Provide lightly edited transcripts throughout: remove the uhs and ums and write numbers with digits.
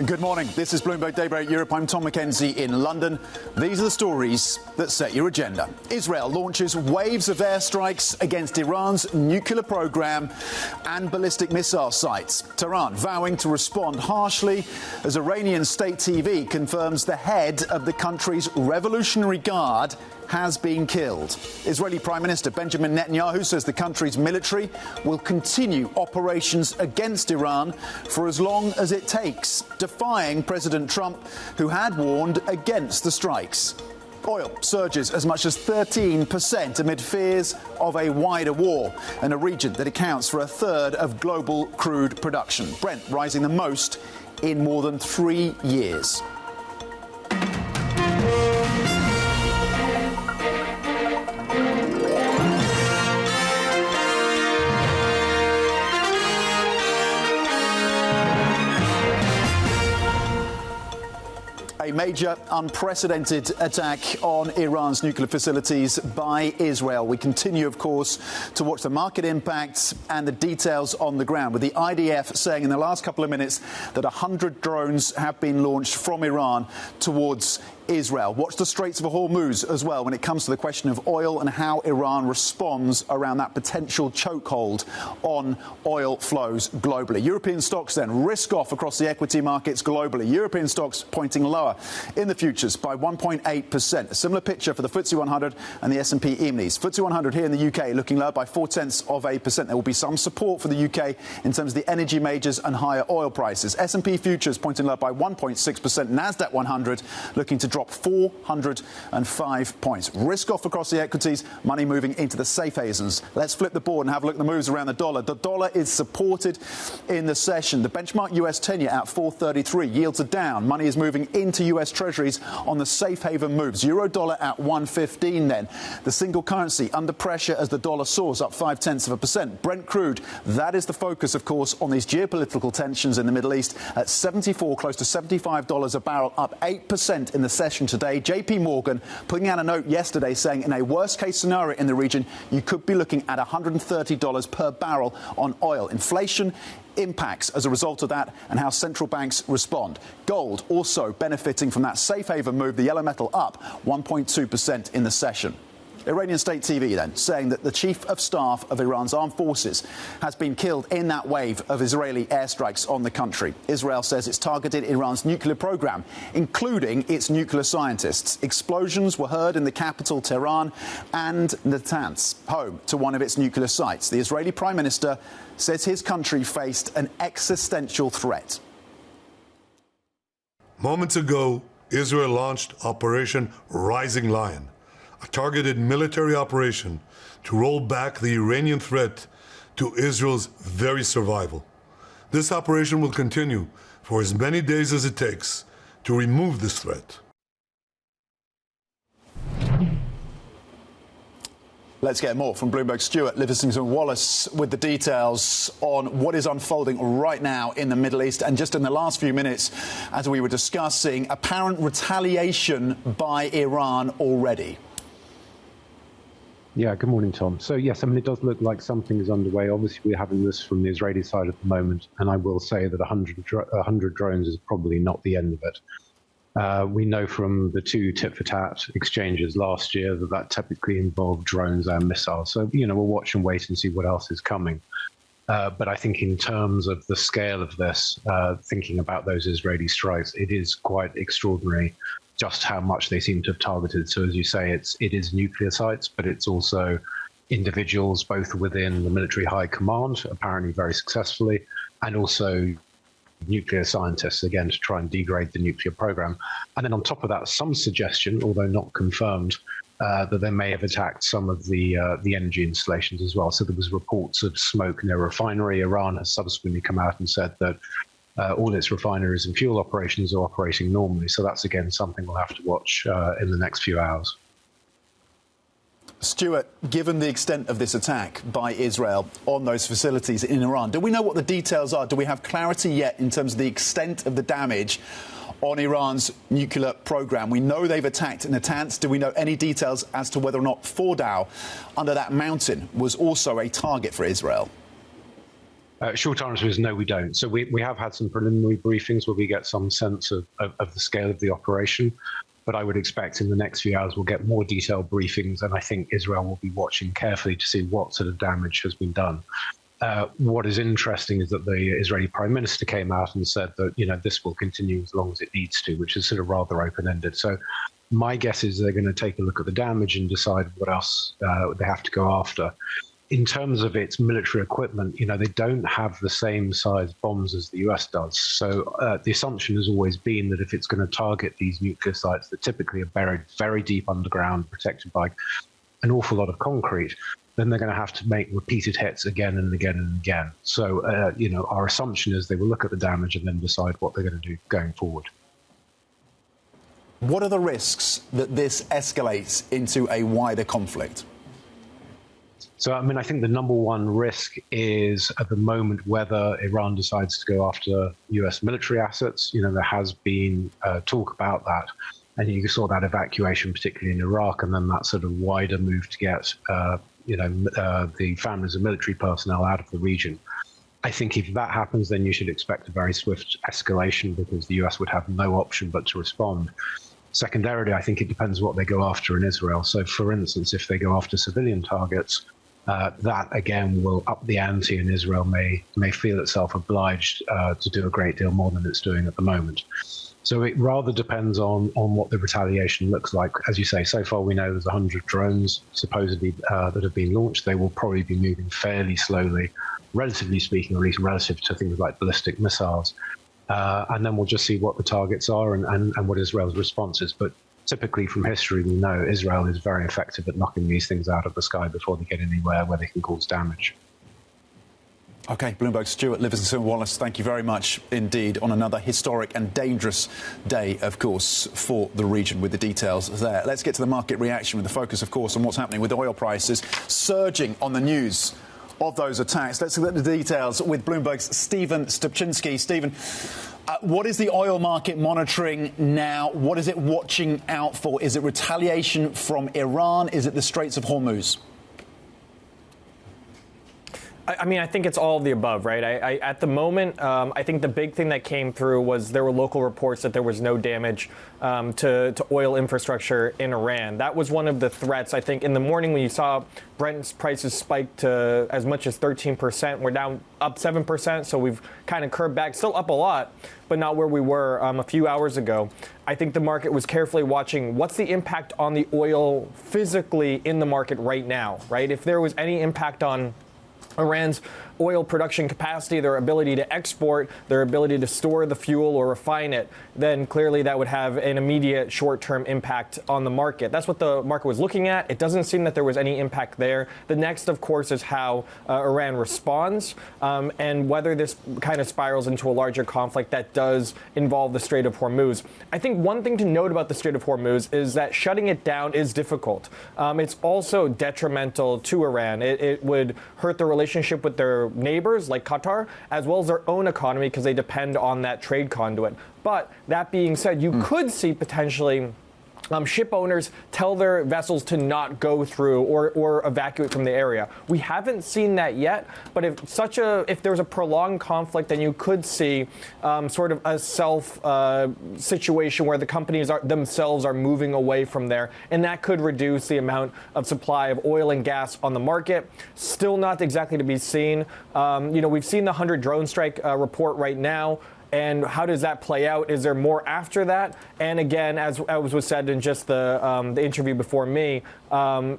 Good morning. This is Bloomberg Daybreak Europe. I'm Tom Mackenzie in London. These are the stories that set your agenda. Israel launches waves of airstrikes against Iran's nuclear program and ballistic missile sites. Tehran vowing to respond harshly as Iranian state TV confirms the head of the country's Revolutionary Guard has been killed. Israeli Prime Minister Benjamin Netanyahu says the country's military will continue operations against Iran for as long as it takes, defying President Trump, who had warned against the strikes. Oil surges as much as 13% amid fears of a wider war in a region that accounts for a third of global crude production. Brent rising the most in more than 3 years. A major, unprecedented attack on Iran's nuclear facilities by Israel. We continue, of course, to watch the market impacts and the details on the ground, with the IDF saying in the last couple of minutes that 100 drones have been launched from Iran towards Israel. Watch the Straits of Hormuz as well when it comes to the question of oil and how Iran responds around that potential chokehold on oil flows globally. European stocks then risk off across the equity markets globally. European stocks pointing lower in the futures by 1.8%. A similar picture for the FTSE 100 and the S&P E-minis. FTSE 100 here in the UK looking lower by 0.4%. There will be some support for the UK in terms of the energy majors and higher oil prices. S&P futures pointing lower by 1.6%. NASDAQ 100 looking to drop 405 points. Risk off across the equities, money moving into the safe havens. Let's flip the board and have a look at the moves around the dollar. The dollar is supported in the session. The benchmark US 10-year at 4.33. Yields are down. Money is moving into US Treasuries on the safe haven moves. Euro dollar at 1.15 then. The single currency under pressure as the dollar soars up 0.5%. Brent crude, that is the focus, of course, on these geopolitical tensions in the Middle East at 74, close to $75 a barrel, up 8% in the session today. JP Morgan putting out a note yesterday saying in a worst case scenario in the region, you could be looking at $130 per barrel on oil. Inflation impacts as a result of that and how central banks respond. Gold also benefiting from that safe haven move, the yellow metal up 1.2% in the session. Iranian state TV then saying that the chief of staff of Iran's armed forces has been killed in that wave of Israeli airstrikes on the country. Israel says it's targeted Iran's nuclear program, including its nuclear scientists. Explosions were heard in the capital Tehran and Natanz, home to one of its nuclear sites. The Israeli Prime Minister says his country faced an existential threat. Moments ago, Israel launched Operation Rising Lion, a targeted military operation to roll back the Iranian threat to Israel's very survival. This operation will continue for as many days as it takes to remove this threat. Let's get more from Bloomberg Stuart Livingston-Wallace with the details on what is unfolding right now in the Middle East. And just in the last few minutes, as we were discussing, apparent retaliation by Iran already. Yeah, good morning, Tom. So, yes, I mean, it does look like something is underway. Obviously, we're having this from the Israeli side at the moment, and I will say that 100 drones is probably not the end of it. We know from the two tit-for-tat exchanges last year that typically involved drones and missiles. So, we'll watch and wait and see what else is coming. But I think in terms of the scale of this, thinking about those Israeli strikes, it is quite extraordinary just how much they seem to have targeted. So as you say, it is nuclear sites, but it's also individuals both within the military high command, apparently very successfully, and also nuclear scientists, again, to try and degrade the nuclear program. And then on top of that, some suggestion, although not confirmed, that they may have attacked some of the energy installations as well. So there was reports of smoke in their refinery. Iran has subsequently come out and said that all its refineries and fuel operations are operating normally. So that's, again, something we'll have to watch in the next few hours. Stuart, given the extent of this attack by Israel on those facilities in Iran, do we know what the details are? Do we have clarity yet in terms of the extent of the damage on Iran's nuclear program? We know they've attacked Natanz. Do we know any details as to whether or not Fordow under that mountain was also a target for Israel? Short answer is no, we don't. So we have had some preliminary briefings where we get some sense of the scale of the operation. But I would expect in the next few hours we'll get more detailed briefings, and I think Israel will be watching carefully to see what sort of damage has been done. What is interesting is that the Israeli Prime Minister came out and said that, this will continue as long as it needs to, which is sort of rather open-ended. So my guess is they're going to take a look at the damage and decide what else they have to go after. In terms of its military equipment, they don't have the same size bombs as the US does. So the assumption has always been that if it's going to target these nuclear sites that typically are buried very deep underground, protected by an awful lot of concrete, then they're going to have to make repeated hits again and again and again. So, our assumption is they will look at the damage and then decide what they're going to do going forward. What are the risks that this escalates into a wider conflict? So, I think the number one risk is at the moment whether Iran decides to go after US military assets. There has been talk about that. And you saw that evacuation, particularly in Iraq, and then that sort of wider move to get, the families of military personnel out of the region. I think if that happens, then you should expect a very swift escalation because the US would have no option but to respond. Secondarily, I think it depends what they go after in Israel. So, for instance, if they go after civilian targets, that again will up the ante, and Israel may feel itself obliged to do a great deal more than it's doing at the moment. So it rather depends on what the retaliation looks like. As you say, so far we know there's 100 drones supposedly that have been launched. They will probably be moving fairly slowly, relatively speaking, or at least relative to things like ballistic missiles. And then we'll just see what the targets are and what Israel's response is. But typically from history, we know Israel is very effective at knocking these things out of the sky before they get anywhere where they can cause damage. OK, Bloomberg Stuart Livingston-Wallace, thank you very much indeed on another historic and dangerous day, of course, for the region with the details there. Let's get to the market reaction with the focus, of course, on what's happening with oil prices surging on the news of those attacks. Let's look at the details with Bloomberg's Stephen Stupczynski. Stephen, what is the oil market monitoring now? What is it watching out for? Is it retaliation from Iran? Is it the Straits of Hormuz? I think it's all of the above, right? At the moment, I think the big thing that came through was there were local reports that there was no damage to oil infrastructure in Iran. That was one of the threats. I think in the morning when you saw Brent's prices spike to as much as 13%, we're now up 7%. So we've kind of curbed back, still up a lot, but not where we were a few hours ago. I think the market was carefully watching what's the impact on the oil physically in the market right now, right? If there was any impact on Iran's oil production capacity, their ability to export, their ability to store the fuel or refine it, then clearly that would have an immediate short-term impact on the market. That's what the market was looking at. It doesn't seem that there was any impact there. The next, of course, is how Iran responds and whether this kind of spirals into a larger conflict that does involve the Strait of Hormuz. I think one thing to note about the Strait of Hormuz is that shutting it down is difficult. It's also detrimental to Iran. It would hurt the relationship with their neighbors like Qatar, as well as their own economy because they depend on that trade conduit. But that being said, you could see potentially ship owners tell their vessels to not go through or evacuate from the area. We haven't seen that yet, but if there's a prolonged conflict, then you could see sort of a situation where the companies themselves are moving away from there, and that could reduce the amount of supply of oil and gas on the market. Still not exactly to be seen. We've seen the 100 drone strike report right now. And how does that play out? Is there more after that? And again, as was said in just the interview before me,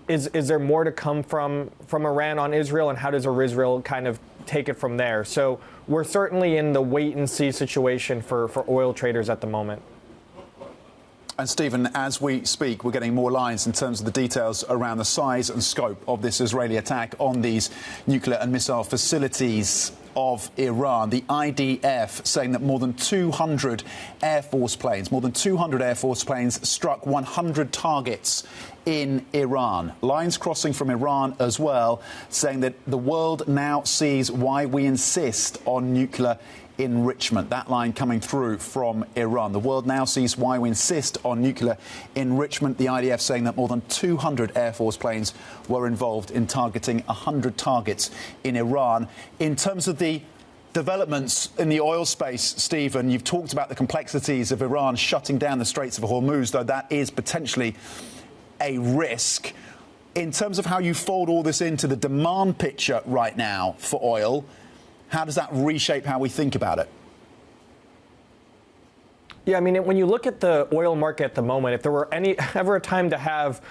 is there more to come from Iran on Israel? And how does Israel kind of take it from there? So we're certainly in the wait-and-see situation for oil traders at the moment. And Stephen, as we speak, we're getting more lines in terms of the details around the size and scope of this Israeli attack on these nuclear and missile facilities of Iran. The IDF saying that more than 200 Air Force planes struck 100 targets in Iran. Lines crossing from Iran as well, saying that the world now sees why we insist on nuclear enrichment. That line coming through from Iran. The world now sees why we insist on nuclear enrichment. The IDF saying that more than 200 Air Force planes were involved in targeting 100 targets in Iran. In terms of the developments in the oil space, Stephen. You've talked about the complexities of Iran shutting down the Straits of Hormuz, though that is potentially a risk. In terms of how you fold all this into the demand picture right now for oil, how does that reshape how we think about it? Yeah, I mean, when you look at the oil market at the moment, if there were ever a time to have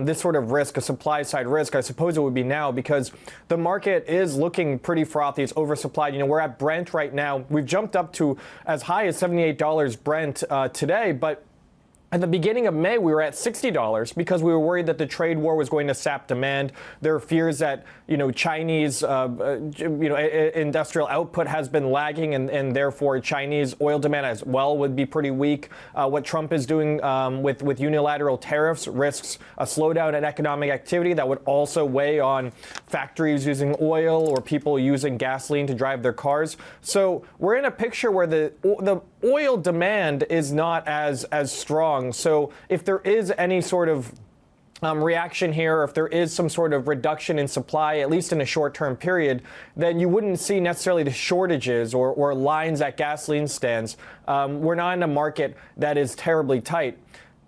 this sort of risk, a supply-side risk, I suppose it would be now, because the market is looking pretty frothy. It's oversupplied. You know, we're at Brent right now. We've jumped up to as high as $78 Brent today, but at the beginning of May, we were at $60 because we were worried that the trade war was going to sap demand. There are fears that, Chinese, industrial output has been lagging, and therefore Chinese oil demand as well would be pretty weak. What Trump is doing with unilateral tariffs risks a slowdown in economic activity that would also weigh on factories using oil or people using gasoline to drive their cars. So we're in a picture where the oil demand is not as strong. So if there is any sort of reaction here, or if there is some sort of reduction in supply, at least in a short-term period, then you wouldn't see necessarily the shortages or lines at gasoline stands. We're not in a market that is terribly tight.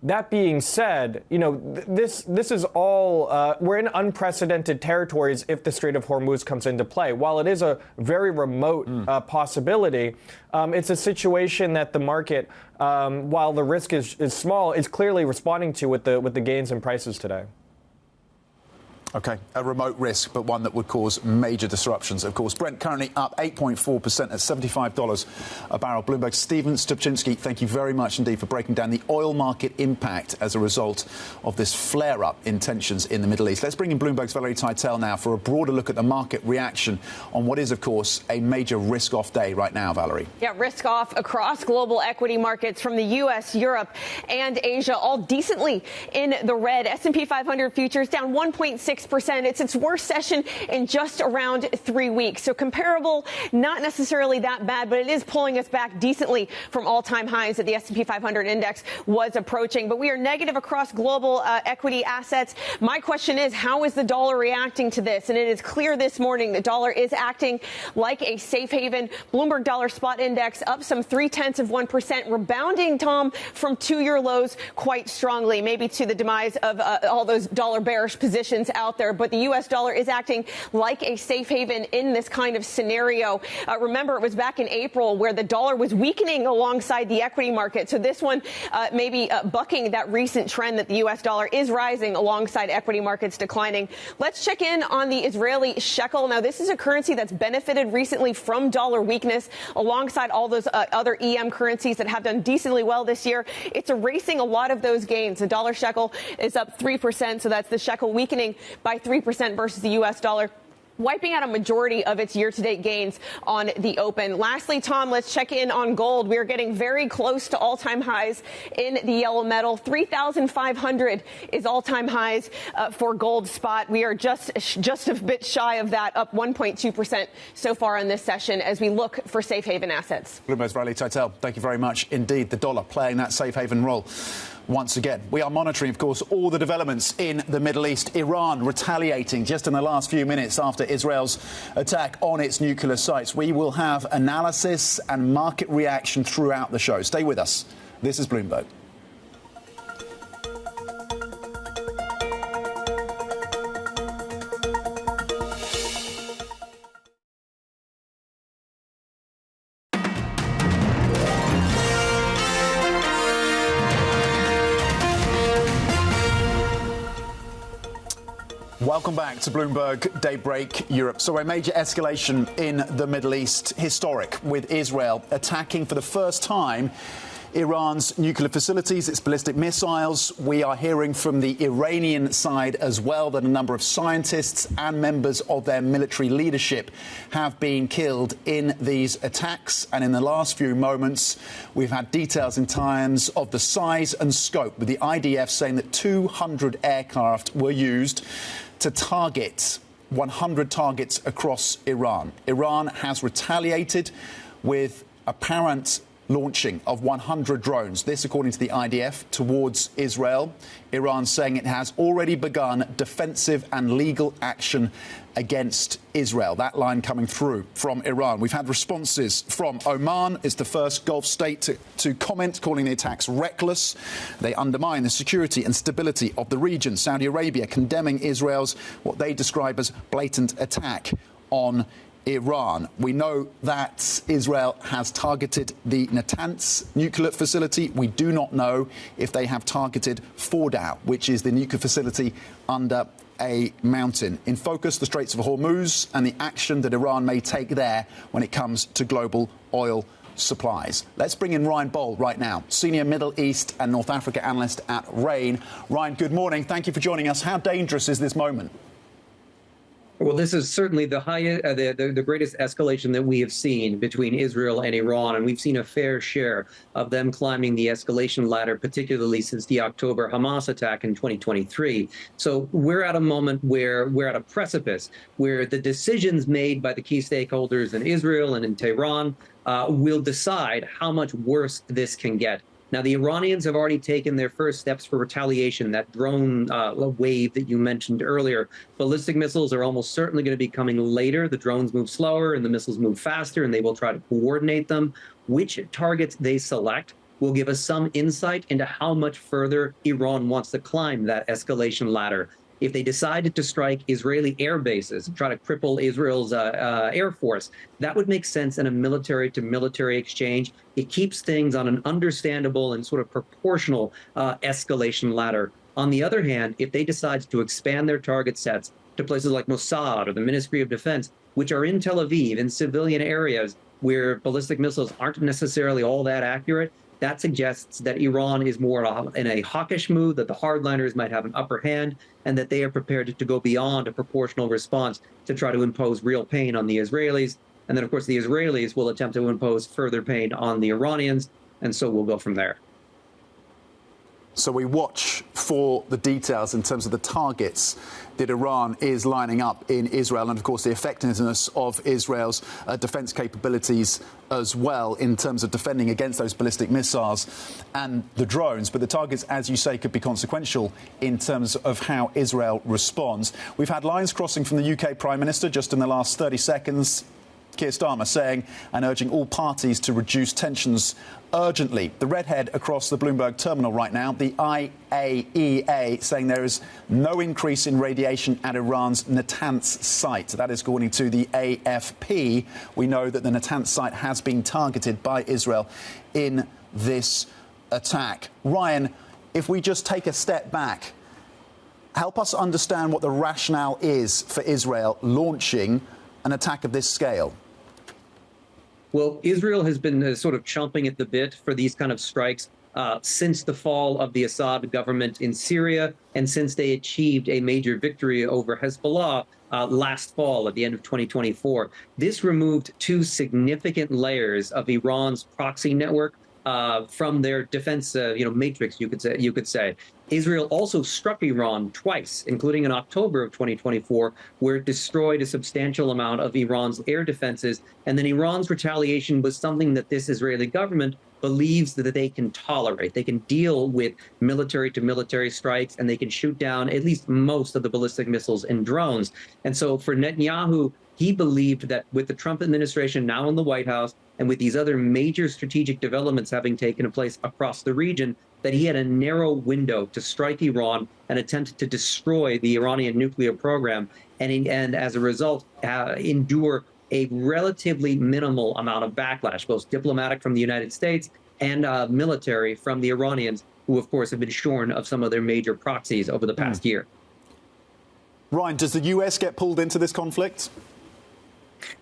That being said, this is all, we're in unprecedented territories if the Strait of Hormuz comes into play. While it is a very remote possibility, it's a situation that the market, while the risk is small, is clearly responding to with the gains in prices today. OK, a remote risk, but one that would cause major disruptions, of course. Brent currently up 8.4% at $75 a barrel. Bloomberg. Stephen Stupczynski, thank you very much indeed for breaking down the oil market impact as a result of this flare-up in tensions in the Middle East. Let's bring in Bloomberg's Valerie Teitel now for a broader look at the market reaction on what is, of course, a major risk-off day right now, Valerie. Yeah, risk-off across global equity markets from the U.S., Europe, and Asia, all decently in the red. S&P 500 futures down 1.6%. It's its worst session in just around 3 weeks. So comparable, not necessarily that bad, but it is pulling us back decently from all-time highs that the S&P 500 index was approaching. But we are negative across global equity assets. My question is, how is the dollar reacting to this? And it is clear this morning the dollar is acting like a safe haven. Bloomberg Dollar Spot Index up some 0.3%, rebounding, Tom, from two-year lows quite strongly, maybe to the demise of all those dollar bearish positions out there. But the U.S. dollar is acting like a safe haven in this kind of scenario. Remember, it was back in April where the dollar was weakening alongside the equity market. So this one maybe bucking that recent trend that the U.S. dollar is rising alongside equity markets declining. Let's check in on the Israeli shekel. Now, this is a currency that's benefited recently from dollar weakness alongside all those other EM currencies that have done decently well this year. It's erasing a lot of those gains. The dollar shekel is up 3%. So that's the shekel weakening by 3% versus the U.S. dollar, wiping out a majority of its year-to-date gains on the open. Lastly, Tom, let's check in on gold. We are getting very close to all-time highs in the yellow metal. 3,500 is all-time highs for gold spot. We are just a bit shy of that, up 1.2% so far in this session as we look for safe haven assets. Bloomberg's Valerie Teitel, thank you very much indeed. The dollar playing that safe haven role once again. We are monitoring, of course, all the developments in the Middle East. Iran retaliating just in the last few minutes after Israel's attack on its nuclear sites. We will have analysis and market reaction throughout the show. Stay with us. This is Bloomberg. Welcome back to Bloomberg Daybreak Europe. So a major escalation in the Middle East, historic, with Israel attacking for the first time Iran's nuclear facilities, its ballistic missiles. We are hearing from the Iranian side as well that a number of scientists and members of their military leadership have been killed in these attacks. And in the last few moments, we've had details in Times of the size and scope, with the IDF saying that 200 aircraft were used to target 100 targets across Iran. Iran has retaliated with apparent launching of 100 drones. This, according to the IDF, towards Israel. Iran saying it has already begun defensive and legal action against Israel. That line coming through from Iran. We've had responses from Oman. It's the first Gulf state to comment, calling the attacks reckless. They undermine the security and stability of the region. Saudi Arabia condemning Israel's what they describe as blatant attack on Iran. We know that Israel has targeted the Natanz nuclear facility. We do not know if they have targeted Fordow, which is the nuclear facility under a mountain. In focus, the Straits of Hormuz and the action that Iran may take there when it comes to global oil supplies. Let's bring in Ryan Bohl right now, Senior Middle East and North Africa Analyst at RANE. Ryan, good morning. Thank you for joining us. How dangerous is this moment? Well, this is certainly the greatest escalation that we have seen between Israel and Iran, and we've seen a fair share of them climbing the escalation ladder, particularly since the October Hamas attack in 2023. So we're at a moment where we're at a precipice where the decisions made by the key stakeholders in Israel and in Tehran will decide how much worse this can get. Now, the Iranians have already taken their first steps for retaliation, that drone wave that you mentioned earlier. Ballistic missiles are almost certainly going to be coming later. The drones move slower and the missiles move faster, and they will try to coordinate them. Which targets they select will give us some insight into how much further Iran wants to climb that escalation ladder. If they decided to strike Israeli air bases, try to cripple Israel's air force, that would make sense in a military-to-military exchange. It keeps things on an understandable and sort of proportional escalation ladder. On the other hand, if they decide to expand their target sets to places like Mossad or the Ministry of Defense, which are in Tel Aviv, in civilian areas where ballistic missiles aren't necessarily all that accurate, that suggests that Iran is more in a hawkish mood, that the hardliners might have an upper hand, and that they are prepared to go beyond a proportional response to try to impose real pain on the Israelis. And then, of course, the Israelis will attempt to impose further pain on the Iranians, and so we'll go from there. So we watch for the details in terms of the targets that Iran is lining up in Israel and, of course, the effectiveness of Israel's defense capabilities as well in terms of defending against those ballistic missiles and the drones. But the targets, as you say, could be consequential in terms of how Israel responds. We've had lines crossing from the UK Prime Minister just in the last 30 seconds. Keir Starmer saying and urging all parties to reduce tensions urgently. The redhead across the Bloomberg terminal right now, the Iaea, saying there is no increase in radiation at Iran's Natanz site. That is according to the AFP. We know that the Natanz site has been targeted by Israel in this attack. Ryan, if we just take a step back, help us understand what the rationale is for Israel launching an attack of this scale. Well, Israel has been sort of chomping at the bit for these kind of strikes since the fall of the Assad government in Syria and since they achieved a major victory over Hezbollah last fall at the end of 2024. This removed two significant layers of Iran's proxy network from their defense, matrix, you could say. Israel also struck Iran twice, including in October of 2024, where it destroyed a substantial amount of Iran's air defenses. And then Iran's retaliation was something that this Israeli government believes that they can tolerate. They can deal with military-to-military strikes, and they can shoot down at least most of the ballistic missiles and drones. And so for Netanyahu, he believed that with the Trump administration now in the White House and with these other major strategic developments having taken place across the region, that he had a narrow window to strike Iran and attempt to destroy the Iranian nuclear program, and as a result, endure a relatively minimal amount of backlash, both diplomatic from the United States and military from the Iranians, who, of course, have been shorn of some of their major proxies over the past year. Ryan, does the U.S. get pulled into this conflict?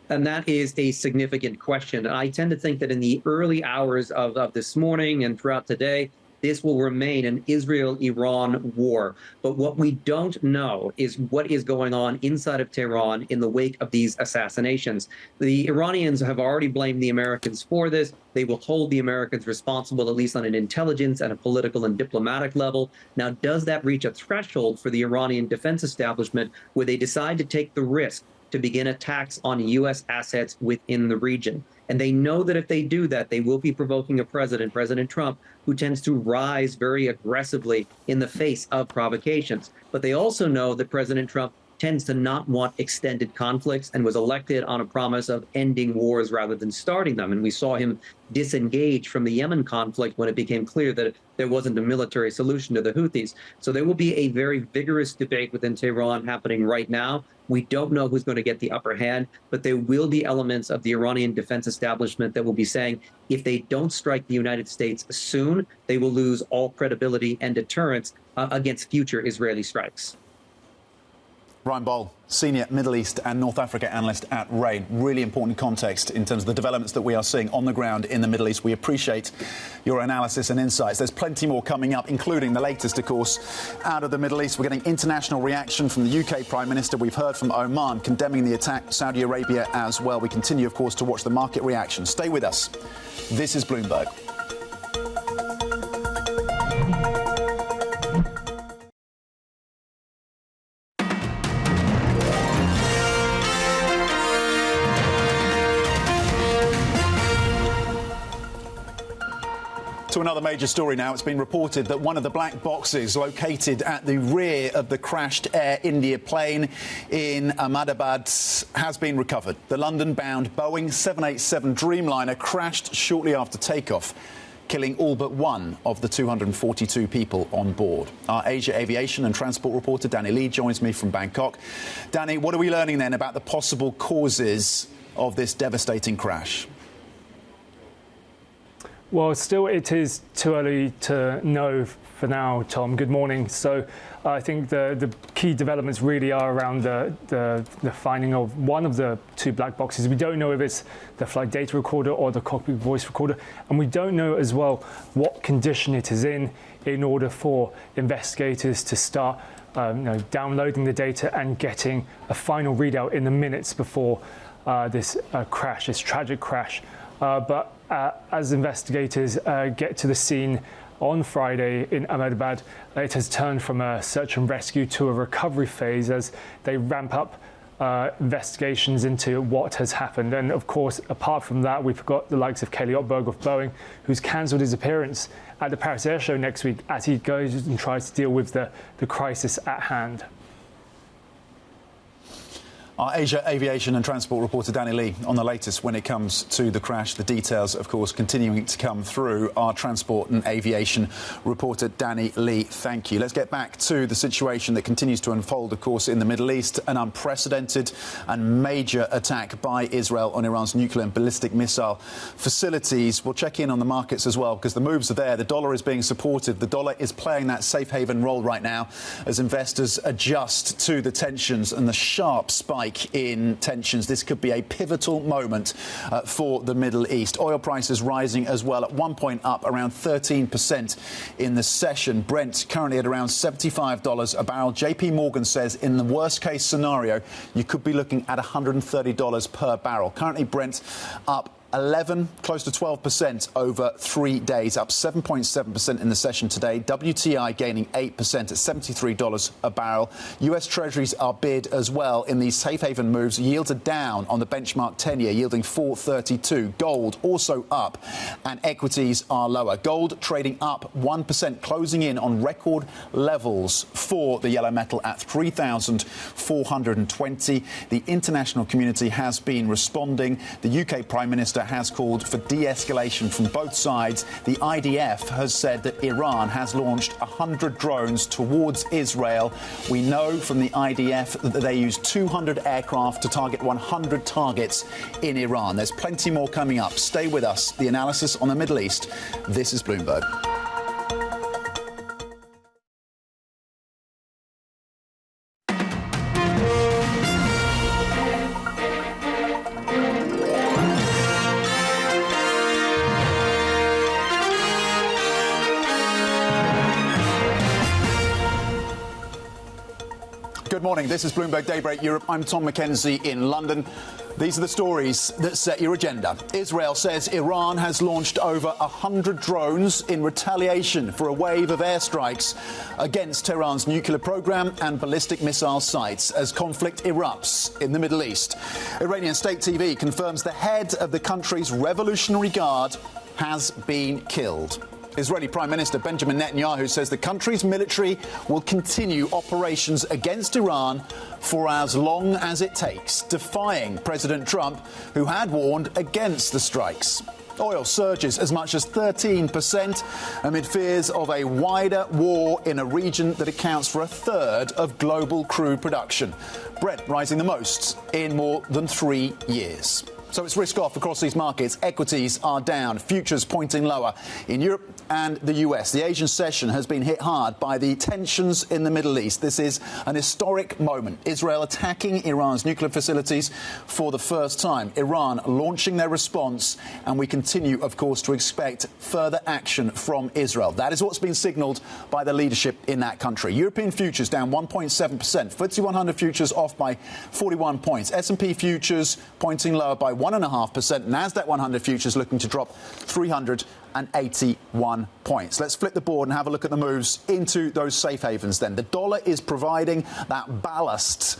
And that is a significant question. I tend to think that in the early hours of this morning and throughout today, this will remain an Israel-Iran war. But what we don't know is what is going on inside of Tehran in the wake of these assassinations. The Iranians have already blamed the Americans for this. They will hold the Americans responsible, at least on an intelligence and a political and diplomatic level. Now, does that reach a threshold for the Iranian defense establishment where they decide to take the risk to begin attacks on U.S. assets within the region. And they know that if they do that, they will be provoking a president, President Trump, who tends to rise very aggressively in the face of provocations. But they also know that President Trump tends to not want extended conflicts and was elected on a promise of ending wars rather than starting them. And we saw him disengage from the Yemen conflict when it became clear that there wasn't a military solution to the Houthis. So there will be a very vigorous debate within Tehran happening right now. We don't know who's going to get the upper hand, but there will be elements of the Iranian defense establishment that will be saying if they don't strike the United States soon, they will lose all credibility and deterrence against future Israeli strikes. Ryan Bohl, Senior Middle East and North Africa Analyst at RANE. Really important context in terms of the developments that we are seeing on the ground in the Middle East. We appreciate your analysis and insights. There's plenty more coming up, including the latest, of course, out of the Middle East. We're getting international reaction from the UK Prime Minister. We've heard from Oman condemning the attack, Saudi Arabia as well. We continue, of course, to watch the market reaction. Stay with us. This is Bloomberg. To another major story now. It's been reported that one of the black boxes located at the rear of the crashed Air India plane in Ahmedabad has been recovered. The London-bound Boeing 787 Dreamliner crashed shortly after takeoff, killing all but one of the 242 people on board. Our Asia aviation and transport reporter Danny Lee joins me from Bangkok. Danny, what are we learning then about the possible causes of this devastating crash? Well, still it is too early to know for now, Tom. Good morning. So I think the key developments really are around the finding of one of the two black boxes. We don't know if it's the flight data recorder or the cockpit voice recorder. And we don't know as well what condition it is in order for investigators to start downloading the data and getting a final readout in the minutes before this tragic crash. But as investigators get to the scene on Friday in Ahmedabad, it has turned from a search and rescue to a recovery phase as they ramp up investigations into what has happened. And of course, apart from that, we've got the likes of Kelly Ottberg of Boeing, who's cancelled his appearance at the Paris Air Show next week as he goes and tries to deal with the crisis at hand. Our Asia aviation and transport reporter Danny Lee on the latest when it comes to the crash. The details, of course, continuing to come through. Our transport and aviation reporter Danny Lee, thank you. Let's get back to the situation that continues to unfold, of course, in the Middle East. An unprecedented and major attack by Israel on Iran's nuclear and ballistic missile facilities. We'll check in on the markets as well, because the moves are there. The dollar is being supported. The dollar is playing that safe haven role right now as investors adjust to the tensions and the sharp spike in tensions. This could be a pivotal moment for the Middle East. Oil prices rising as well, at one point up around 13% in the session. Brent currently at around $75 a barrel. JP Morgan says in the worst case scenario, you could be looking at $130 per barrel. Currently Brent up 11, close to 12% over 3 days, up 7.7% in the session today. WTI gaining 8% at $73 a barrel. US Treasuries are bid as well in these safe haven moves. Yields are down on the benchmark 10-year, yielding 4.32. Gold also up, and equities are lower. Gold trading up 1%, closing in on record levels for the yellow metal at 3,420. The international community has been responding. The UK Prime Minister has called for de-escalation from both sides. The IDF has said that Iran has launched 100 drones towards Israel. We know from the IDF that they used 200 aircraft to target 100 targets in Iran. There's plenty more coming up. Stay with us. The analysis on the Middle East. This is Bloomberg. Good morning. This is Bloomberg Daybreak Europe. I'm Tom Mackenzie in London. These are the stories that set your agenda. Israel says Iran has launched over 100 drones in retaliation for a wave of airstrikes against Tehran's nuclear program and ballistic missile sites as conflict erupts in the Middle East. Iranian state TV confirms the head of the country's Revolutionary Guard has been killed. Israeli Prime Minister Benjamin Netanyahu says the country's military will continue operations against Iran for as long as it takes, defying President Trump, who had warned against the strikes. Oil surges as much as 13% amid fears of a wider war in a region that accounts for a third of global crude production. Brent rising the most in more than 3 years. So it's risk off across these markets. Equities are down, futures pointing lower in Europe and the US. The Asian session has been hit hard by the tensions in the Middle East. This is an historic moment. Israel attacking Iran's nuclear facilities for the first time. Iran launching their response, and we continue, of course, to expect further action from Israel. That is what's been signalled by the leadership in that country. European futures down 1.7%. FTSE 100 futures off by 41 points. S&P futures pointing lower by 1.5%. Nasdaq 100 futures looking to drop 381 points. Let's flip the board and have a look at the moves into those safe havens then. The dollar is providing that ballast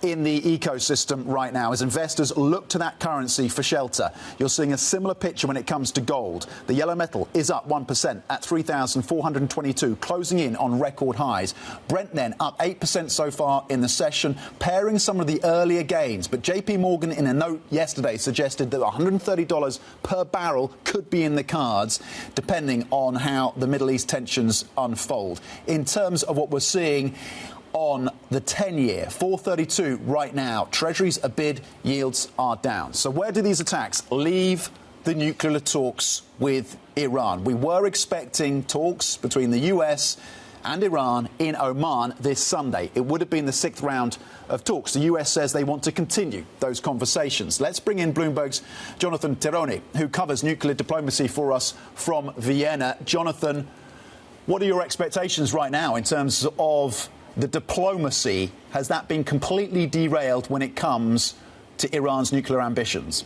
in the ecosystem right now as investors look to that currency for shelter. You're seeing a similar picture when it comes to gold. The yellow metal is up 1% at 3,422, closing in on record highs. Brent then up 8% so far in the session, pairing some of the earlier gains. But JP Morgan in a note yesterday suggested that $130 per barrel could be in the cards, depending on how the Middle East tensions unfold. In terms of what we're seeing on the 10-year, 432 right now. Treasuries are bid, yields are down. So where do these attacks leave the nuclear talks with Iran? We were expecting talks between the US and Iran in Oman this Sunday. It would have been the 6th round of talks. The US says they want to continue those conversations. Let's bring in Bloomberg's Jonathan Tironi, who covers nuclear diplomacy for us from Vienna. Jonathan, what are your expectations right now in terms of the diplomacy? Has that been completely derailed when it comes to Iran's nuclear ambitions?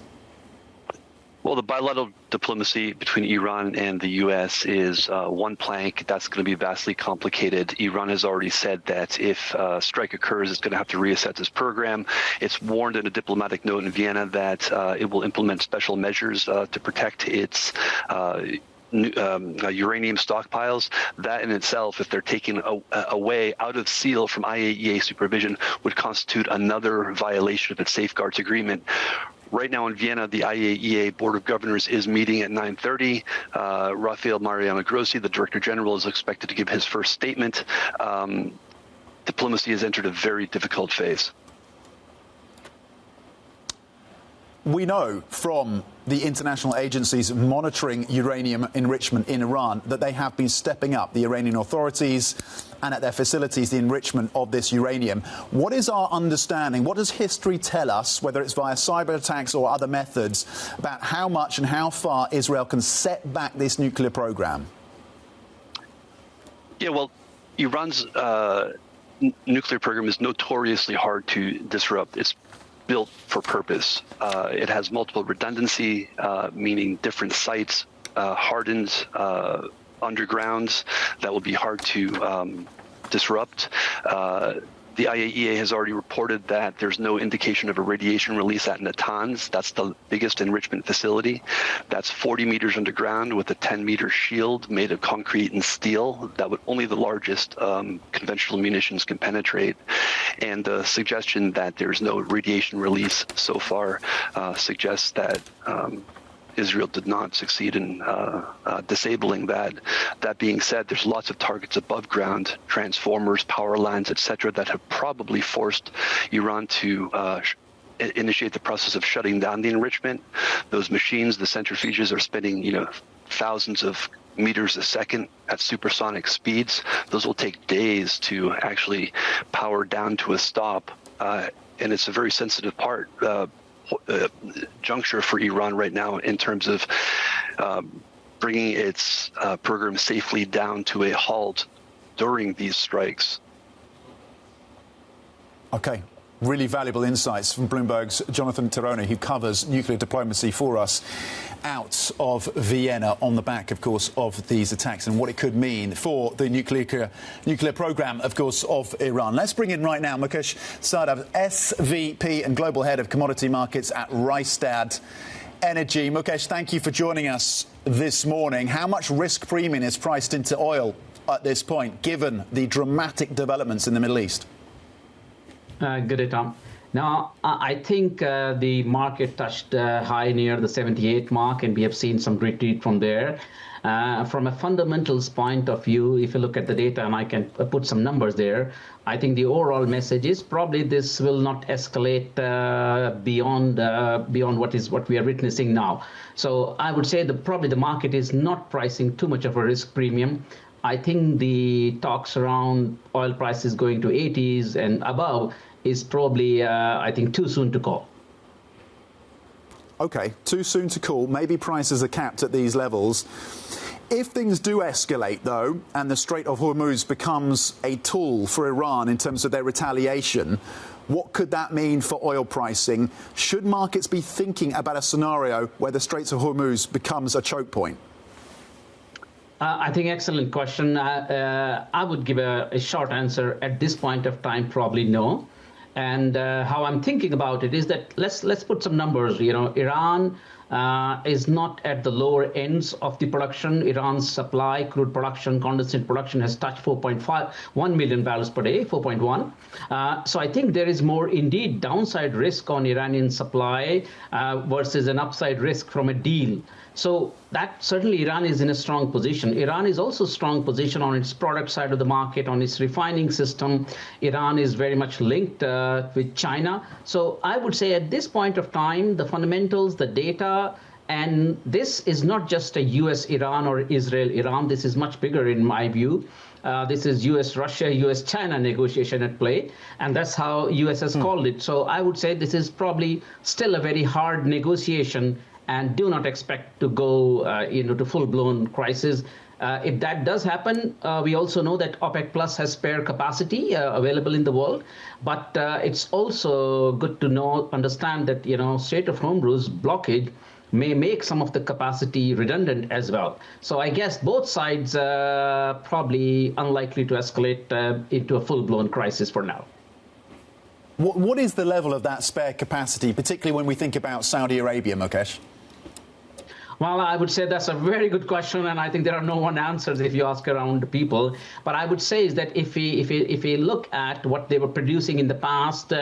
Well, the bilateral diplomacy between Iran and the U.S. is one plank. That's going to be vastly complicated. Iran has already said that if a strike occurs, it's going to have to reassess its program. It's warned in a diplomatic note in Vienna that it will implement special measures to protect its uranium stockpiles. That in itself, if they're taken away out of seal from IAEA supervision, would constitute another violation of its safeguards agreement. Right now in Vienna, the IAEA Board of Governors is meeting at 9:30. Rafael Mariano Grossi, the Director General, is expected to give his first statement. Diplomacy has entered a very difficult phase. We know from the international agencies monitoring uranium enrichment in Iran that they have been stepping up, the Iranian authorities, and at their facilities, the enrichment of this uranium. What is our understanding? What does history tell us, whether it's via cyber attacks or other methods, about how much and how far Israel can set back this nuclear program? Yeah, well, Iran's nuclear program is notoriously hard to disrupt. It's built for purpose. It has multiple redundancy, meaning different sites, hardened undergrounds that will be hard to disrupt. The IAEA has already reported that there's no indication of a radiation release at Natanz. That's the biggest enrichment facility. That's 40 meters underground with a 10-meter shield made of concrete and steel that would only the largest conventional munitions can penetrate. And the suggestion that there's no radiation release so far suggests that Israel did not succeed in disabling that. That being said, there's lots of targets above ground, transformers, power lines, etc., that have probably forced Iran to initiate the process of shutting down the enrichment. Those machines, the centrifuges, are spinning, thousands of meters a second at supersonic speeds. Those will take days to actually power down to a stop, and it's a very sensitive part. Juncture for Iran right now in terms of bringing its program safely down to a halt during these strikes. Okay. Really valuable insights from Bloomberg's Jonathan Tirone, who covers nuclear diplomacy for us out of Vienna on the back, of course, of these attacks and what it could mean for the nuclear program, of course, of Iran. Let's bring in right now Mukesh Sahdev, SVP and Global Head of Commodity Markets at Rystad Energy. Mukesh, thank you for joining us this morning. How much risk premium is priced into oil at this point, given the dramatic developments in the Middle East? Good day, Tom. Now, I think the market touched high near the 78 mark, and we have seen some retreat from there. From a fundamentals point of view, if you look at the data, and I can put some numbers there, I think the overall message is probably this will not escalate beyond what we are witnessing now. So I would say probably the market is not pricing too much of a risk premium. I think the talks around oil prices going to 80s and above is probably, I think, too soon to call. OK, too soon to call. Maybe prices are capped at these levels. If things do escalate, though, and the Strait of Hormuz becomes a tool for Iran in terms of their retaliation, what could that mean for oil pricing? Should markets be thinking about a scenario where the Strait of Hormuz becomes a choke point? I think excellent question. I would give a short answer at this point of time, probably no. And how I'm thinking about it is that let's put some numbers. You know, Iran is not at the lower ends of the production. Iran's supply, crude production, condensate production has touched 4.1 million barrels per day, 4.1. So I think there is more indeed downside risk on Iranian supply versus an upside risk from a deal. So that certainly Iran is in a strong position. Iran is also strong position on its product side of the market, on its refining system. Iran is very much linked with China. So I would say at this point of time, the fundamentals, the data, and this is not just a US-Iran or Israel-Iran. This is much bigger in my view. This is US-Russia, US-China negotiation at play, and that's how US has called it. So I would say this is probably still a very hard negotiation, and do not expect to go to full-blown crisis. If that does happen, we also know that OPEC Plus has spare capacity available in the world, but it's also good to understand that Strait of Hormuz blockade may make some of the capacity redundant as well. So I guess both sides probably unlikely to escalate into a full-blown crisis for now. What is the level of that spare capacity, particularly when we think about Saudi Arabia, Mukesh? Well, I would say that's a very good question, and I think there are no one answers if you ask around people. But I would say is that if we look at what they were producing in the past,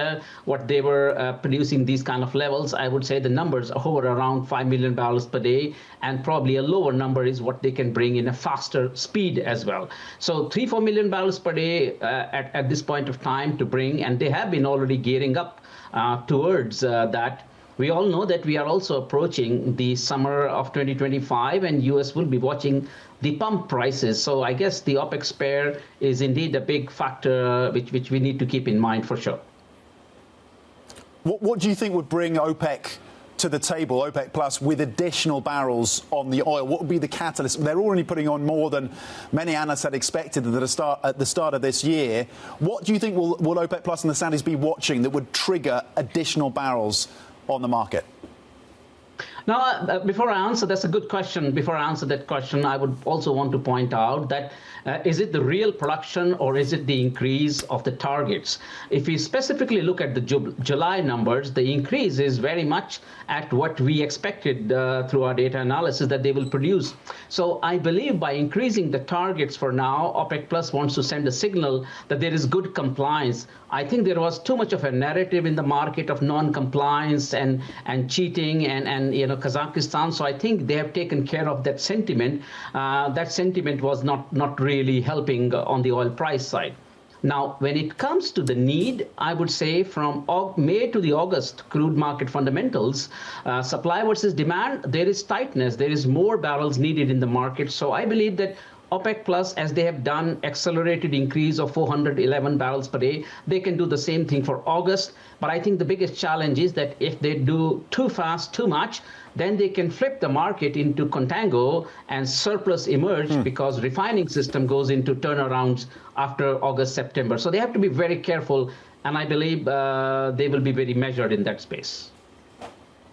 what they were producing these kind of levels, I would say the numbers hover around 5 million barrels per day, and probably a lower number is what they can bring in a faster speed as well. So 3-4 million barrels per day at this point of time to bring, and they have been already gearing up towards that. We all know that we are also approaching the summer of 2025, and US will be watching the pump prices. So I guess the OPEC spare is indeed a big factor which we need to keep in mind for sure. What do you think would bring OPEC to the table, OPEC Plus, with additional barrels on the oil? What would be the catalyst? They're already putting on more than many analysts had expected at the start of this year. What do you think will OPEC Plus and the Saudis be watching that would trigger additional barrels on the market? Now, before I answer, that's a good question. Before I answer that question, I would also want to point out that is it the real production or is it the increase of the targets? If we specifically look at the July numbers, the increase is very much at what we expected through our data analysis that they will produce. So I believe by increasing the targets for now, OPEC Plus wants to send a signal that there is good compliance. I think there was too much of a narrative in the market of non-compliance and cheating and Kazakhstan. So I think they have taken care of that sentiment. That sentiment was not really helping on the oil price side. Now, when it comes to the need, I would say from May to the August crude market fundamentals, supply versus demand, there is tightness. There is more barrels needed in the market. So I believe that OPEC Plus, as they have done accelerated increase of 411 barrels per day, they can do the same thing for August. But I think the biggest challenge is that if they do too fast, too much, then they can flip the market into contango and surplus emerge because refining system goes into turnarounds after August, September. So they have to be very careful And I believe they will be very measured in that space.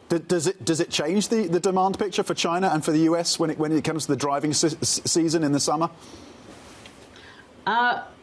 Does it change the demand picture for China and for the US when it comes to the driving season in the summer?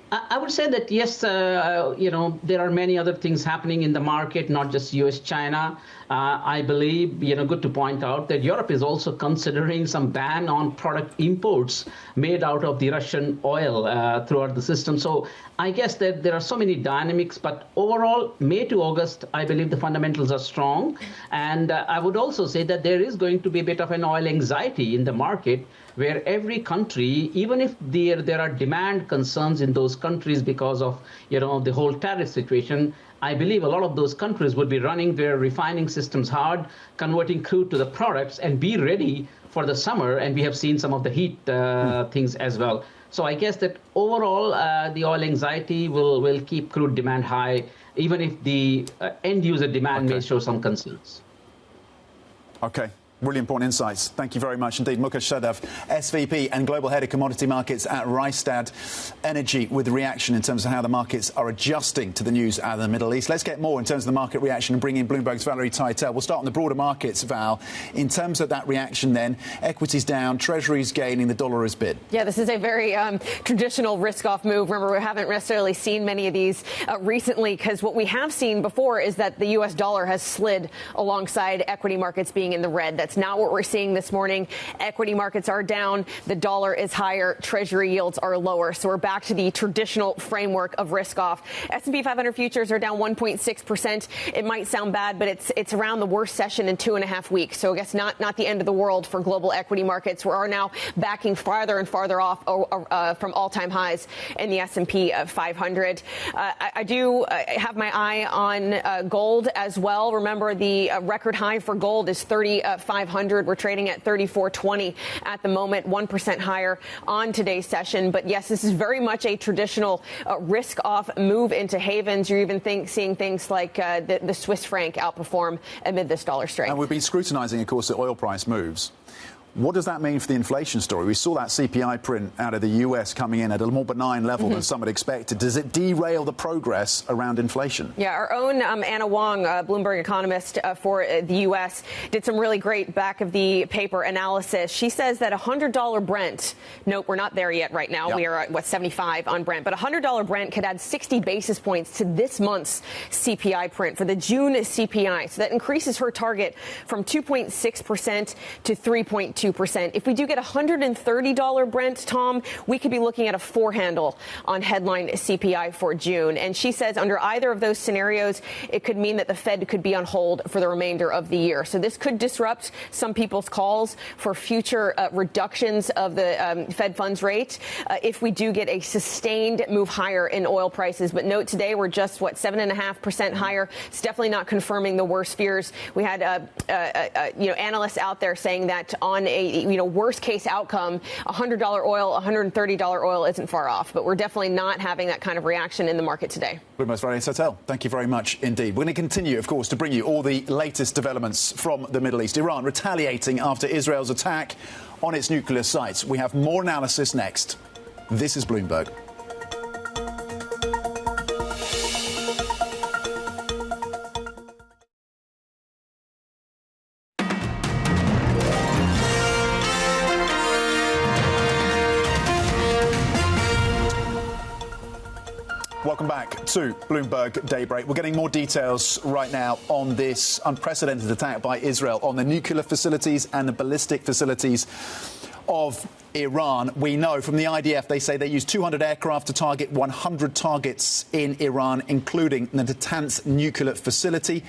I would say that, yes, there are many other things happening in the market, not just US, China. I believe, good to point out that Europe is also considering some ban on product imports made out of the Russian oil throughout the system. So I guess that there are so many dynamics, but overall, May to August, I believe the fundamentals are strong. And I would also say that there is going to be a bit of an oil anxiety in the market, where every country, even if there are demand concerns in those countries because of the whole tariff situation, I believe a lot of those countries would be running their refining systems hard, converting crude to the products, and be ready for the summer. And we have seen some of the heat things as well. So I guess that overall, the oil anxiety will keep crude demand high, even if the end user demand may show some concerns. Okay. Really important insights. Thank you very much indeed. Mukesh Sahdev, SVP and Global Head of Commodity Markets at Rystad Energy, with reaction in terms of how the markets are adjusting to the news out of the Middle East. Let's get more in terms of the market reaction and bring in Bloomberg's Valerie Teitel. We'll start on the broader markets, Val. In terms of that reaction then, equities down, treasuries gaining, the dollar is bid. Yeah, this is a very traditional risk-off move. Remember, we haven't necessarily seen many of these recently, because what we have seen before is that the U.S. dollar has slid alongside equity markets being in the red. That's not what we're seeing this morning. Equity markets are down. The dollar is higher. Treasury yields are lower. So we're back to the traditional framework of risk off. S&P 500 futures are down 1.6%. It might sound bad, but it's around the worst session in 2.5 weeks. So I guess not the end of the world for global equity markets. We are now backing farther and farther off from all-time highs in the S&P 500. I do have my eye on gold as well. Remember, the record high for gold is 3,500. We're trading at 34.20 at the moment, 1% higher on today's session. But yes, this is very much a traditional risk-off move into havens. You're even seeing things like the Swiss franc outperform amid this dollar strength. And we've been scrutinizing, of course, the oil price moves. What does that mean for the inflation story? We saw that CPI print out of the US coming in at a more benign level than some had expected. Does it derail the progress around inflation? Yeah, our own Anna Wong, Bloomberg economist for the US, did some really great back of the paper analysis. She says that $100 Brent, nope, we're not there yet right now. Yep. We are at 75 on Brent, but $100 Brent could add 60 basis points to this month's CPI print for the June CPI. So that increases her target from 2.6% to 3.2%. If we do get $130 Brent, Tom, we could be looking at a 4 handle on headline CPI for June. And she says under either of those scenarios, it could mean that the Fed could be on hold for the remainder of the year. So this could disrupt some people's calls for future reductions of the Fed funds rate if we do get a sustained move higher in oil prices. But note today we're just, 7.5% higher. It's definitely not confirming the worst fears. We had analysts out there saying that on a worst case outcome, $100 oil, $130 oil isn't far off. But we're definitely not having that kind of reaction in the market today. Bloomberg's Valerie Teitel, thank you very much indeed. We're going to continue, of course, to bring you all the latest developments from the Middle East. Iran retaliating after Israel's attack on its nuclear sites. We have more analysis next. This is Bloomberg. Welcome back to Bloomberg Daybreak. We're getting more details right now on this unprecedented attack by Israel on the nuclear facilities and the ballistic facilities of Iran. We know from the IDF, they say they used 200 aircraft to target 100 targets in Iran, including the Natanz nuclear facility.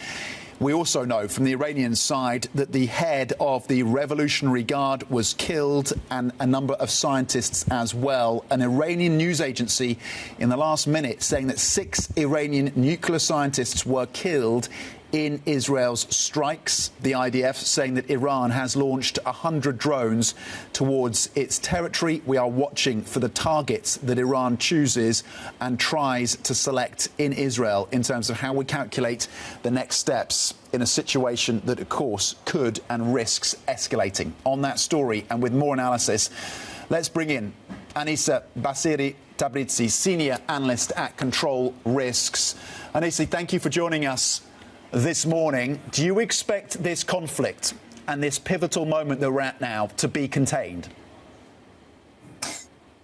We also know from the Iranian side that the head of the Revolutionary Guard was killed and a number of scientists as well. An Iranian news agency in the last minute saying that 6 Iranian nuclear scientists were killed in Israel's strikes. The IDF saying that Iran has launched 100 drones towards its territory. We are watching for the targets that Iran chooses and tries to select in Israel in terms of how we calculate the next steps in a situation that, of course, could and risks escalating. On that story and with more analysis, let's bring in Aniseh, Bassiri, Tabrizi, senior analyst at Control Risks. Aniseh, thank you for joining us this morning. Do you expect this conflict and this pivotal moment that we're at now to be contained?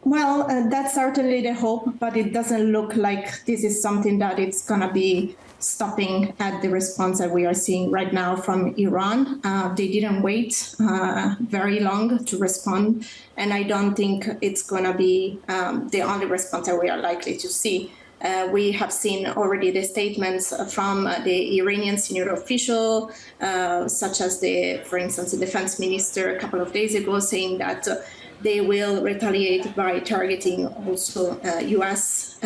Well, that's certainly the hope, but it doesn't look like this is something that it's going to be stopping at the response that we are seeing right now from Iran. They didn't wait very long to respond, and I don't think it's going to be the only response that we are likely to see. We have seen already the statements from the Iranian senior official, such as for instance, the defense minister a couple of days ago saying that they will retaliate by targeting also U.S.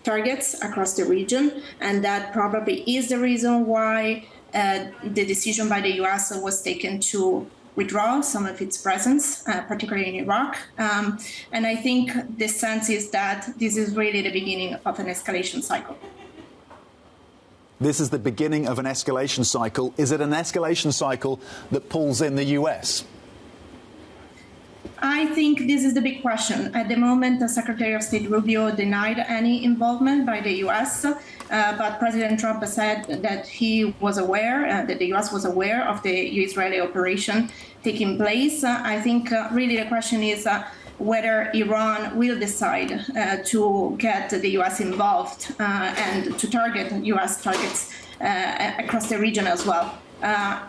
Targets across the region. And that probably is the reason why the decision by the U.S. was taken to withdraw some of its presence, particularly in Iraq. And I think the sense is that this is really the beginning of an escalation cycle. This is the beginning of an escalation cycle. Is it an escalation cycle that pulls in the U.S.? I think this is the big question. At the moment, the Secretary of State Rubio denied any involvement by the U.S., but President Trump said that he was aware, that the U.S. was aware of the Israeli operation taking place. I think really the question is whether Iran will decide to get the U.S. involved and to target U.S. targets across the region as well.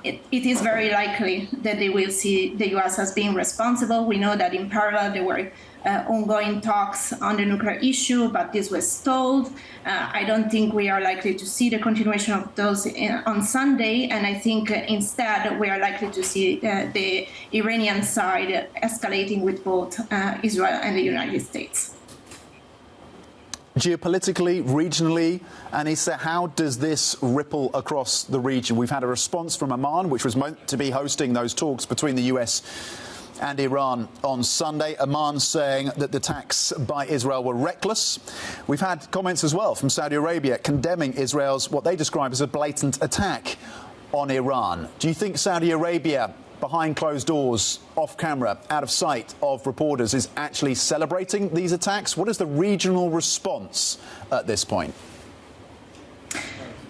It is very likely that they will see the U.S. as being responsible. We know that in parallel there were ongoing talks on the nuclear issue, but this was stalled. I don't think we are likely to see the continuation of those on Sunday, and I think instead we are likely to see the Iranian side escalating with both Israel and the United States. Geopolitically, regionally, Aniseh, how does this ripple across the region? We've had a response from Oman, which was meant to be hosting those talks between the US and Iran on Sunday. Oman saying that the attacks by Israel were reckless. We've had comments as well from Saudi Arabia condemning Israel's what they describe as a blatant attack on Iran. Do you think Saudi Arabia, behind closed doors, off camera, out of sight of reporters, is actually celebrating these attacks? What is the regional response at this point?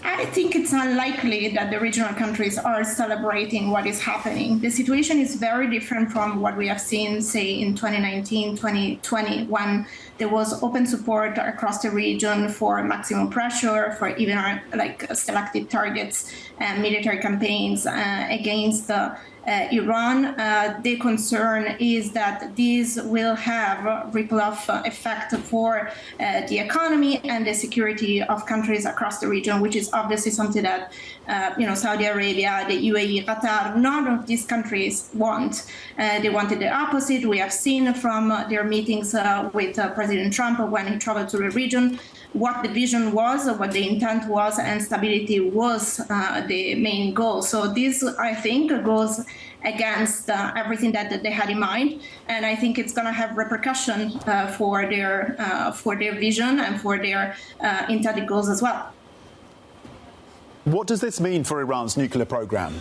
I think it's unlikely that the regional countries are celebrating what is happening. The situation is very different from what we have seen, say, in 2019, 2020, when there was open support across the region for maximum pressure, for even selected targets and military campaigns against Iran. The concern is that this will have a ripple-off effect for the economy and the security of countries across the region, which is obviously something that Saudi Arabia, the UAE, Qatar, none of these countries want. They wanted the opposite. We have seen from their meetings with President Trump when he traveled to the region what the vision was, what the intent was, and stability was the main goal. So this, I think, goes against everything that they had in mind, and I think it's going to have repercussion for their vision and for their intended goals as well. What does this mean for Iran's nuclear program?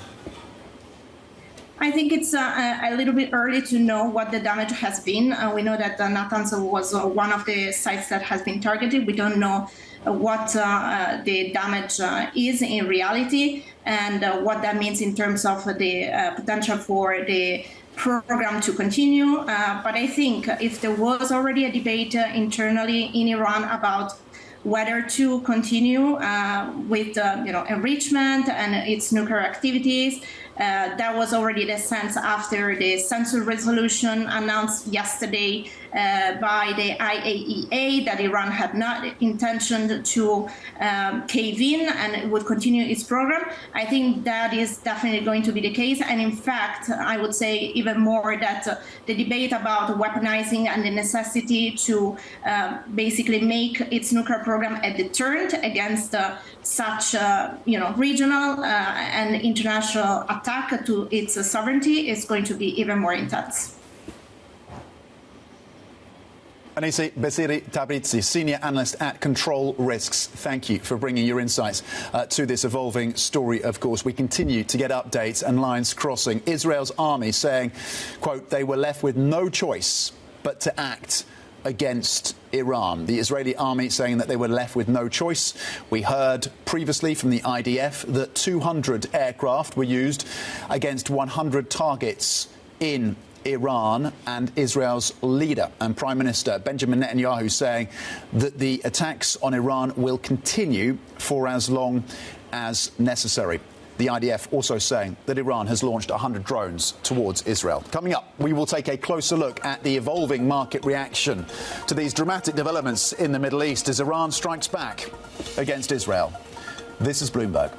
I think it's a little bit early to know what the damage has been. We know that Natanz was one of the sites that has been targeted. We don't know what the damage is in reality and what that means in terms of the potential for the program to continue. But I think if there was already a debate internally in Iran about whether to continue with enrichment and its nuclear activities, that was already the sense after the censure resolution announced yesterday by the IAEA that Iran had not intention to cave in and would continue its program. I think that is definitely going to be the case. And in fact, I would say even more that the debate about weaponizing and the necessity to basically make its nuclear program a deterrent against such regional and international attack to its sovereignty is going to be even more intense. Aniseh, Bassiri, Tabrizi, senior analyst at Control Risks. Thank you for bringing your insights to this evolving story, of course. We continue to get updates and lines crossing. Israel's army saying, quote, they were left with no choice but to act against Iran. The Israeli army saying that they were left with no choice. We heard previously from the IDF that 200 aircraft were used against 100 targets in Iran, and Israel's leader and Prime Minister Benjamin Netanyahu saying that the attacks on Iran will continue for as long as necessary. The IDF also saying that Iran has launched 100 drones towards Israel. Coming up, we will take a closer look at the evolving market reaction to these dramatic developments in the Middle East as Iran strikes back against Israel. This is Bloomberg.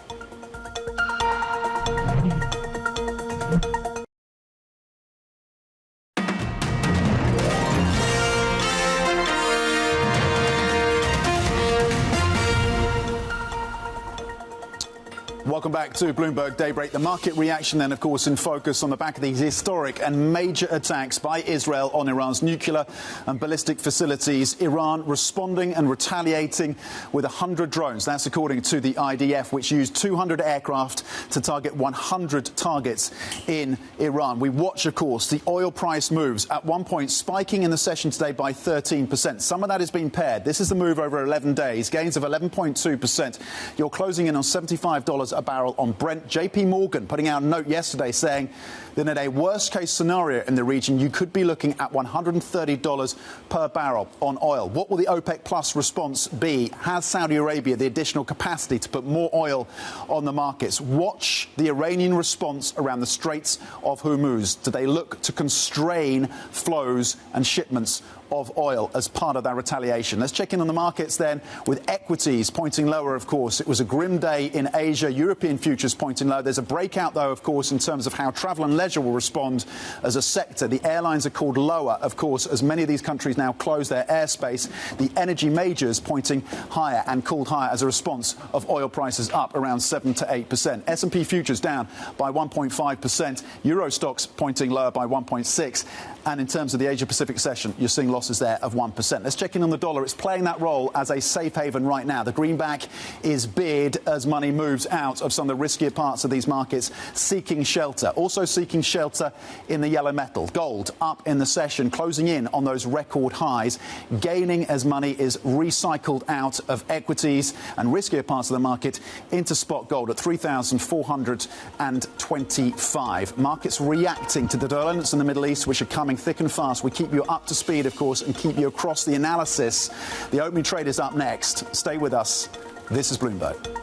Welcome back to Bloomberg Daybreak. The market reaction then, of course, in focus on the back of these historic and major attacks by Israel on Iran's nuclear and ballistic facilities. Iran responding and retaliating with 100 drones. That's according to the IDF, which used 200 aircraft to target 100 targets in Iran. We watch, of course, the oil price moves at one point spiking in the session today by 13%. Some of that has been paired. This is the move over 11 days. Gains of 11.2%. You're closing in on $75 a barrel on Brent. JP Morgan putting out a note yesterday saying that in a worst-case scenario in the region, you could be looking at $130 per barrel on oil. What will the OPEC Plus response be? Has Saudi Arabia the additional capacity to put more oil on the markets? Watch the Iranian response around the Straits of Hormuz. Do they look to constrain flows and shipments of oil as part of that retaliation? Let's check in on the markets then, with equities pointing lower, of course. It was a grim day in Asia. European futures pointing low. There's a breakout, though, of course, in terms of how travel and leisure will respond as a sector. The airlines are called lower, of course, as many of these countries now close their airspace. The energy majors pointing higher and called higher as a response of oil prices up around 7 to 8%. S&P futures down by 1.5%. Euro stocks pointing lower by 1.6%. And in terms of the Asia-Pacific session, you're seeing losses there of 1%. Let's check in on the dollar. It's playing that role as a safe haven right now. The greenback is bid as money moves out of some of the riskier parts of these markets, seeking shelter. Also seeking shelter in the yellow metal. Gold up in the session, closing in on those record highs, gaining as money is recycled out of equities and riskier parts of the market into spot gold at $3,425. Markets reacting to the developments in the Middle East, which are coming thick and fast. We keep you up to speed, of course, and keep you across the analysis. The opening trade is up next. Stay with us. This is Bloomberg.